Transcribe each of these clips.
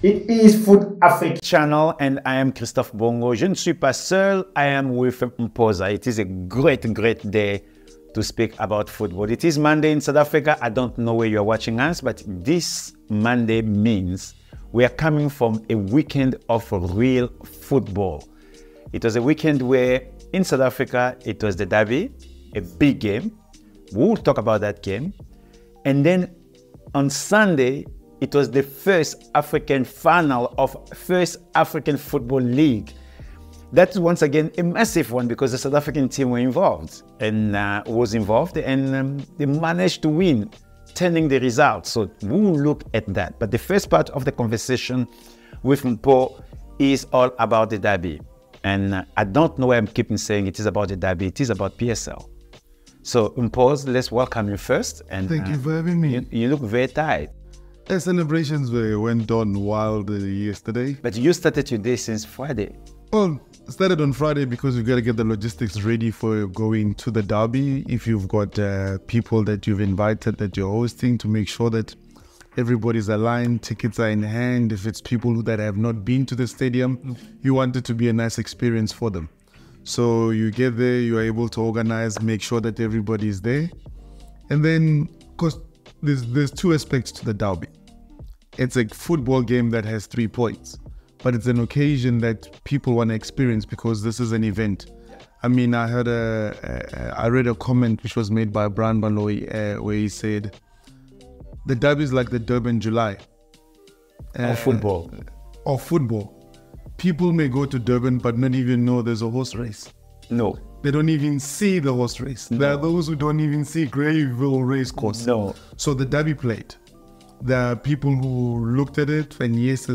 It is Fut-Afrique channel and I am Christophe Bongo. Je ne suis pas seul, I am with Mpoza. It is a great day to speak about football. It is Monday in South Africa. I don't know where you're watching us, but this Monday means we are coming from a weekend of real football. It was a weekend where in South Africa, it was the Derby, a big game. We will talk about that game. And then on Sunday, it was the first African final of First African Football League. That's once again a massive one because the South African team were involved and they managed to win, turning the result. So we will look at that. But the first part of the conversation with Mpo is all about the Derby. And I don't know why I'm keeping saying it is about the Derby. It is about PSL. So Mpo, let's welcome you first. And thank you for having me. You look very tired. The celebrations went on wild yesterday. But you started your day since Friday. Well, started on Friday because you got to get the logistics ready for going to the Derby. If you've got people that you've invited that you're hosting, to make sure that everybody's aligned, tickets are in hand. If it's people that have not been to the stadium, you want it to be a nice experience for them. So you get there, you are able to organize, make sure that everybody is there. And then, because there's two aspects to the Derby. It's a football game that has 3 points, but it's an occasion that people want to experience because this is an event. I mean, I read a comment which was made by Brian Baloy where he said, the Derby is like the Durban July. Of football. Of football. People may go to Durban but not even know there's a horse race. No. They don't even see the horse race. No. There are those who don't even see Greyville race course. No. So the Derby played. There are people who looked at it and yes,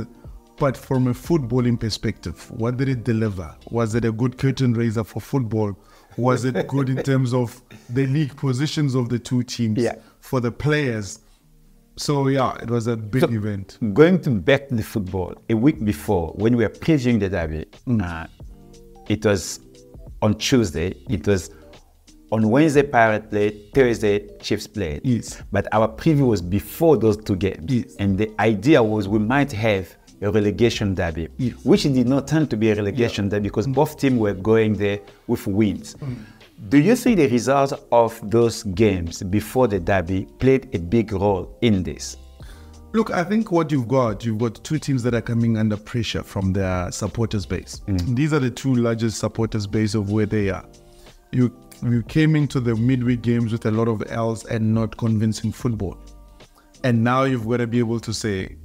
but from a footballing perspective, what did it deliver? Was it a good curtain raiser for football? Was it good in terms of the league positions of the two teams for the players? So yeah, it was a big event. Going back to the football, a week before, when we were previewing the Derby, it was on Tuesday, it was on Wednesday, Pirates played, Thursday, Chiefs played. Yes. But our preview was before those two games. Yes. And the idea was we might have a relegation derby, which did not turn to be a relegation derby because both teams were going there with wins. Do you think the results of those games before the derby played a big role in this? Look, I think what you've got two teams that are coming under pressure from their supporters base. These are the two largest supporters base of where they are. You came into the midweek games with a lot of L's and not convincing football. And now you've got to be able to say,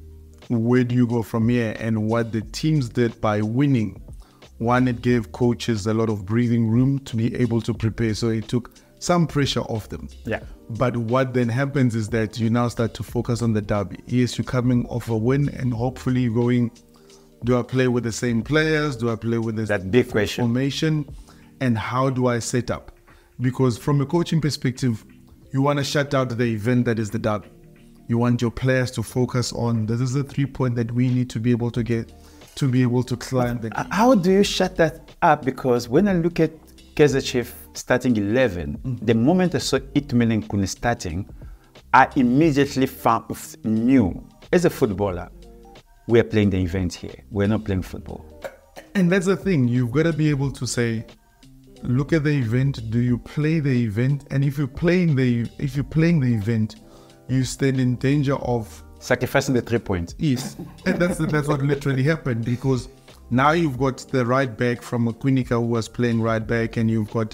where do you go from here? And what the teams did by winning. One, it gave coaches a lot of breathing room to be able to prepare. So it took some pressure off them. Yeah. But what then happens is that you now start to focus on the Derby. Yes, you're coming off a win and hopefully you're going, do I play with the same players? Do I play with that big question formation? And how do I set up? Because from a coaching perspective, you want to shut out the event that is the Derby. You want your players to focus on, this is the 3 point that we need to be able to get, to be able to climb the game. How do you shut that up? Because when I look at Kaizer Chiefs starting 11, the moment I saw Itumeleng Khune starting, I immediately knew, as a footballer, we are playing the event here. We're not playing football. And that's the thing, you've got to be able to say, look at the event, do you play the event? And if you're playing the event, you stand in danger of sacrificing the 3 points. Yes, and that's what literally happened because now you've got the right back from Quinica who was playing right back and you've got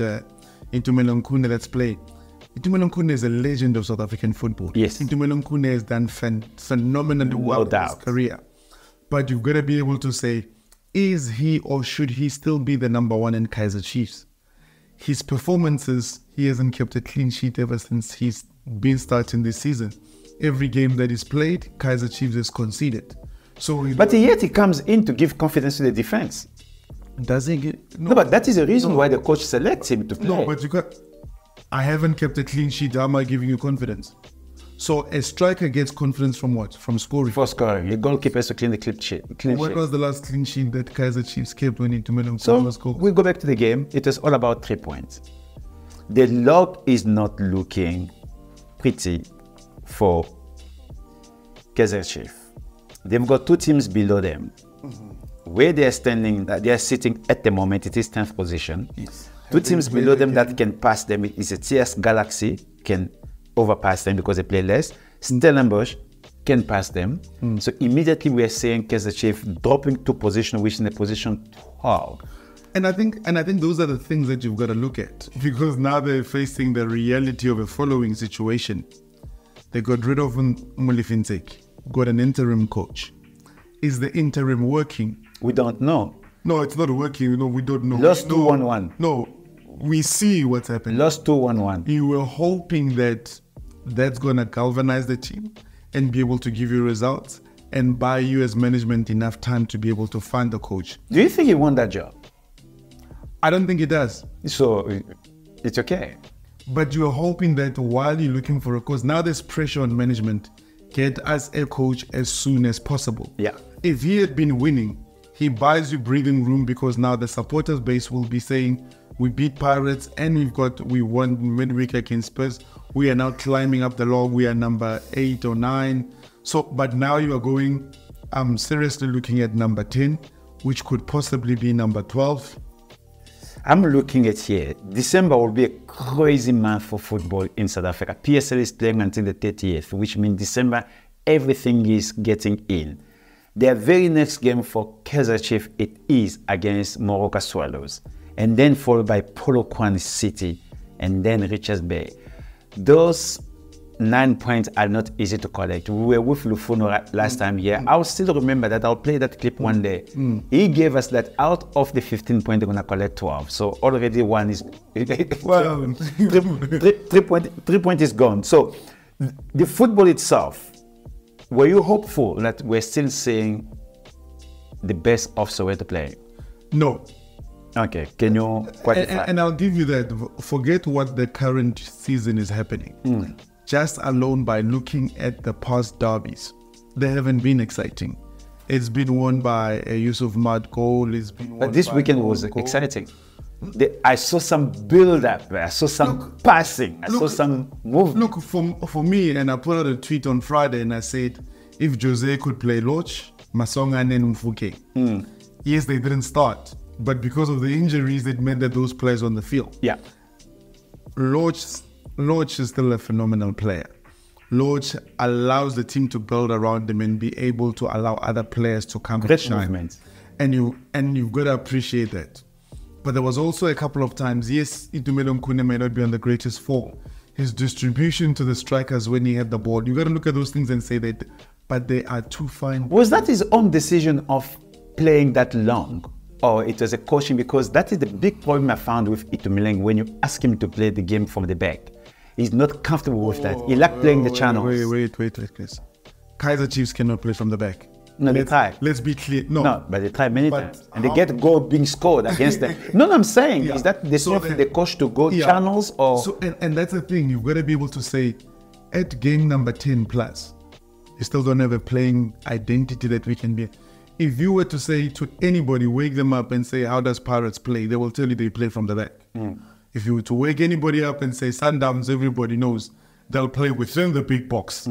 Itumeleng Khune that's playing. Itumeleng Khune is a legend of South African football. Yes. Itumeleng Khune has done phenomenally well in his career. But you've got to be able to say, is he or should he still be the number one in Kaizer Chiefs? His performances, he hasn't kept a clean sheet ever since he's been starting this season. Every game that is played, Kaizer Chiefs has conceded. But yet he comes in to give confidence to the defense. Does he get? No, but that is the reason why the coach selects him to play. No, but I haven't kept a clean sheet. How am I giving you confidence? So a striker gets confidence from what? From scoring. For scoring. The goalkeeper has to clean the clean sheet. What was the last clean sheet that Kaizer Chiefs kept when Itumeleng Khune was scored? We go back to the game. It was all about 3 points. The log is not looking pretty for Kaizer Chiefs. they've got 2 teams below them. Where they are standing, they are sitting at the moment, it is 10th position. Yes. 2 teams below them that can pass them is a TS Galaxy, can overpass them because they play less. Stellenbosch can pass them. So immediately we are saying Kaizer Chiefs dropping to position, which is in a position 12. And I think those are the things that you've got to look at, because now they're facing the reality of a following situation. They got rid of Mulifintek, got an interim coach. Is the interim working? We don't know. No, it's not working. No, we don't know. Lost 2-1-1. No, we see what's happening. Lost 2-1-1. You were hoping that that's going to galvanize the team and be able to give you results and buy you as management enough time to be able to find the coach. Do you think he won that job? I don't think it does. So it's okay. But you're hoping that while you're looking for a coach, now there's pressure on management. Get us a coach as soon as possible. Yeah. If he had been winning, he buys you breathing room, because now the supporters base will be saying, we beat Pirates and we won midweek against Spurs. We are now climbing up the log. We are number 8 or 9. So, but now you are going, I'm seriously looking at number 10, which could possibly be number 12. I'm looking at here. December will be a crazy month for football in South Africa. PSL is playing until the 30th, which means December, everything is getting in. Their very next game for Kaizer Chiefs, it is against Moroka Swallows, and then followed by Polokwane City, and then Richards Bay. Those 9 points are not easy to collect. We were with Lufuno last time here. I'll still remember that. I'll play that clip one day. He gave us that out of the 15 points, they're going to collect 12. So already one is, Well, 3 point is gone. So the football itself, were you hopeful that we're still seeing the best of Soweto playing? no. Okay, can you quantify? And I'll give you that. Forget what the current season is happening. Just alone by looking at the past derbies, they haven't been exciting. It's been won by a Yusuf Mad goal. It's been won But this by weekend was exciting. I saw some build-up. I saw some passing. I saw some movement. Look, for me, and I put out a tweet on Friday and I said, if Jose could play Loch, Masonga and Mfuke. Yes, they didn't start, but because of the injuries, it meant that those players on the field. Yeah. Loch is still a phenomenal player. Loch allows the team to build around him and be able to allow other players to come and shine. Movement. And you've got to appreciate that. But there was also a couple of times, yes, Itumelong Kune may not be on the greatest form. His distribution to the strikers when he had the ball, you got to look at those things and say that, but they are too fine. Was that his own decision of playing that long? Or it was a coaching? Because that is the big problem I found with Itumeleng when you ask him to play the game from the back. He's not comfortable with that. He likes playing the channels. Wait, Chris. Kaizer Chiefs cannot play from the back. No, they try. Let's be clear. No, but they try many times. And they get goal being scored against them. No, I'm saying, is that the same for the coach to go channels? Or So, and that's the thing. You've got to be able to say, at game number 10 plus, you still don't have a playing identity that we can be. If you were to say to anybody, wake them up and say, how does Pirates play? They will tell you they play from the back. If you were to wake anybody up and say Sundowns, everybody knows they'll play within the big box.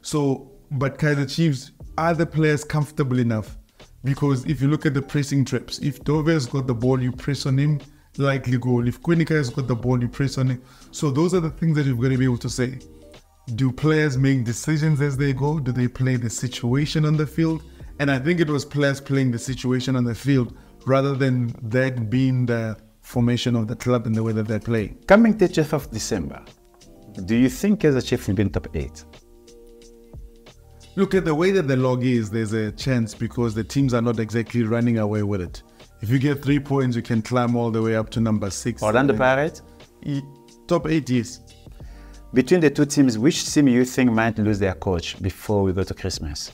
So, but Kaizer Chiefs, are the players comfortable enough? Because if you look at the pressing trips, if Dove has got the ball, you press on him, likely goal. If Kwinika has got the ball, you press on him. So those are the things that you've got to be able to say. Do players make decisions as they go? Do they play the situation on the field? And I think it was players playing the situation on the field rather than that being the formation of the club and the way that they're playing. Coming to 12th of December, do you think Kaizer Chiefs will be in top 8? Look at the way that the log is, there's a chance because the teams are not exactly running away with it. If you get 3 points, you can climb all the way up to number 6. Orlando Pirates? Top 8, yes. Between the two teams, which team you think might lose their coach before we go to Christmas?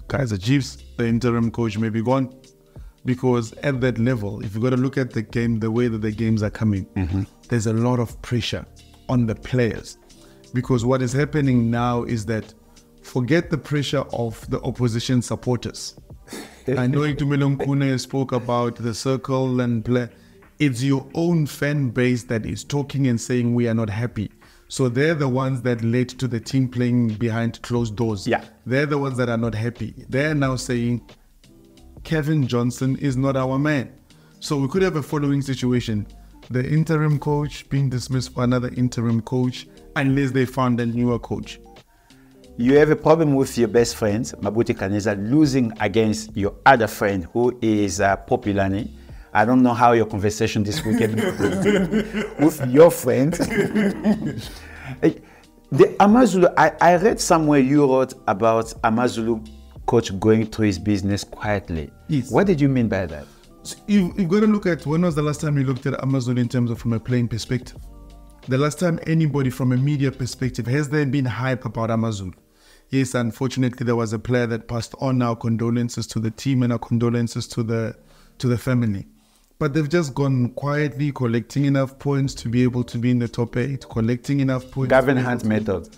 Kaizer Chiefs, the interim coach may be gone. Because at that level, if you've got to look at the game, the way that the games are coming, there's a lot of pressure on the players. Because what is happening now is that forget the pressure of the opposition supporters. I know Itumelong Kune spoke about the circle and play. It's your own fan base that is talking and saying we are not happy. So they're the ones that led to the team playing behind closed doors. Yeah. They're the ones that are not happy. They're now saying, Kevin Johnson is not our man. So we could have a following situation. The interim coach being dismissed for another interim coach unless they found a newer coach. You have a problem with your best friend, Mabuti Kaneza, losing against your other friend who is Populani. I don't know how your conversation this weekend with your friend. The Amazulu, I read somewhere you wrote about Amazulu coach going through his business quietly. Yes. What did you mean by that? So you've got to look at when was the last time you looked at Amazulu in terms of from a playing perspective. The last time anybody from a media perspective, has there been hype about Amazulu? Yes, unfortunately there was a player that passed on. Our condolences to the team and our condolences to the family. But they've just gone quietly, collecting enough points to be able to be in the top 8, collecting enough points. Gavin Hunt method.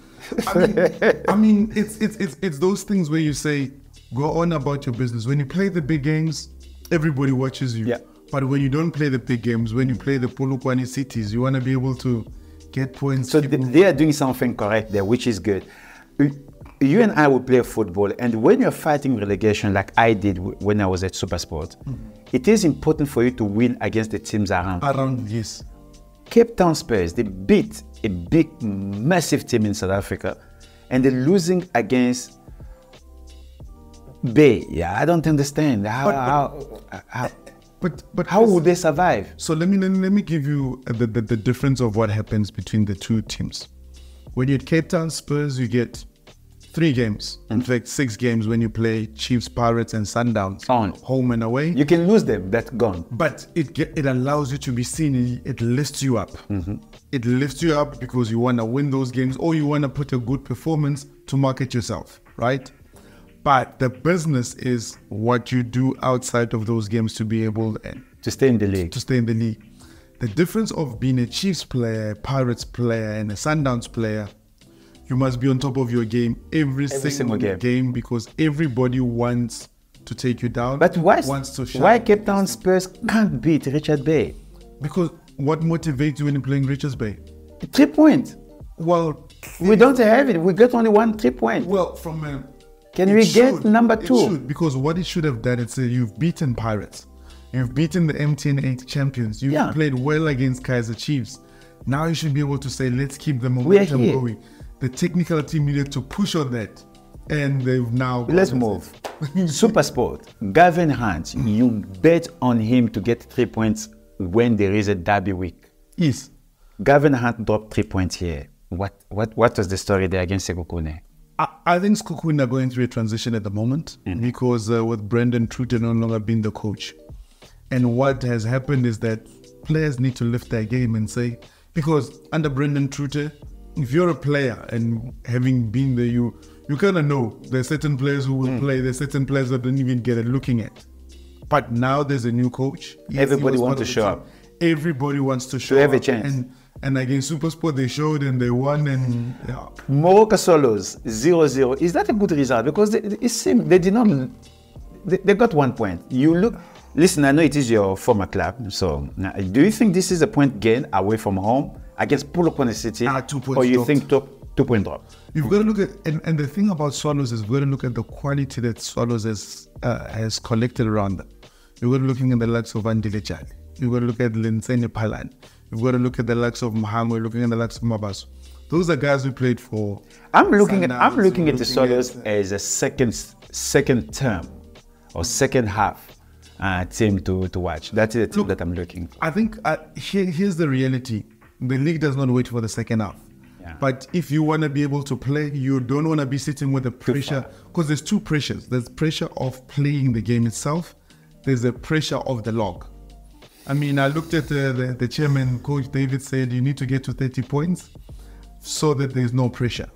I mean, it's those things where you say, go on about your business. When you play the big games, everybody watches you. Yeah. But when you don't play the big games, when you play the Polokwane cities, you want to be able to get points. So they are doing something correct there, which is good. You and I will play football, and when you're fighting relegation like I did when I was at Supersport, it is important for you to win against the teams around. Yes. Cape Town Spurs, they beat a big, massive team in South Africa, and they're losing against Bay. Yeah, I don't understand how would they survive? So let me give you the difference of what happens between the two teams. When you're at Cape Town Spurs, you get 3 games. In fact, 6 games when you play Chiefs, Pirates, and Sundowns, home and away. You can lose them, that's gone. But it allows you to be seen. It lifts you up. It lifts you up because you want to win those games, or you want to put a good performance to market yourself, right? But the business is what you do outside of those games to be able to stay in the league. The difference of being a Chiefs player, Pirates player, and a Sundowns player, you must be on top of your game every single game because everybody wants to take you down. But why Cape Town Spurs can't beat Richards Bay? Because what motivates you when you're playing Richards Bay? 3 points. Well, we don't have it. We get only 1 3 point. Well, can we get number 2? It should, because what it should have done is you've beaten Pirates. You've beaten the MTN 8 champions. You've played well against Kaizer Chiefs. Now you should be able to say, let's keep the momentum going. The technical team needed to push on that. And they've now... Let's move. Supersport. Gavin Hunt, you bet on him to get 3 points when there is a derby week. Yes. Gavin Hunt dropped 3 points here. What was the story there against Sekhukhune? I think Sekhukhune are going through a transition at the moment because with Brendan Truter no longer being the coach. And what has happened is that players need to lift their game and say, because under Brendan Truter, if you're a player and having been there, you kind of know there's certain players who will play, there's certain players that don't even get a looking at. But now there's a new coach. Everybody wants to show up. Everybody wants to show up. To have a chance. And against Supersport, they showed and they won. And Moroka Solos 0-0. Is that a good result? Because it seemed they did not. They got 1 point. Listen, I know it is your former club. So, do you think this is a point gain away from home against Polokwane City? 2 points. Or you think 2 point drop? You've got to look at, and the thing about Swallows is, we've got to look at the quality that Swallows has collected around them. You've got to look at the likes of Andile Chali. You've got to look at Linsene Palan. You've got to look at the likes of Mahamo. Looking at the likes of Mabaso. Those are guys who played for. I'm looking at the Swallows as a second term or second half team to watch. That's the team that I'm looking for. I think here's the reality. The league does not wait for the second half. Yeah. But if you want to be able to play, you don't want to be sitting with the pressure, because there's 2 pressures. There's pressure of playing the game itself. There's a pressure of the log. I mean, I looked at the chairman, Coach David said you need to get to 30 points so that there's no pressure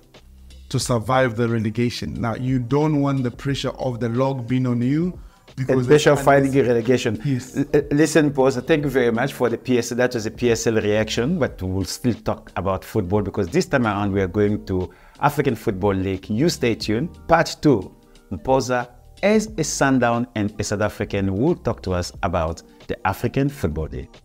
to survive the relegation. Now, you don't want the pressure of the log being on you. Because pressure of fighting relegation. Yes. Listen, Pause, thank you very much for the PSL. That was a PSL reaction, but we'll still talk about football because this time around we are going to African Football League. You stay tuned. Part 2. Mpoza, as a Sundown and a South African, will talk to us about the African Football League.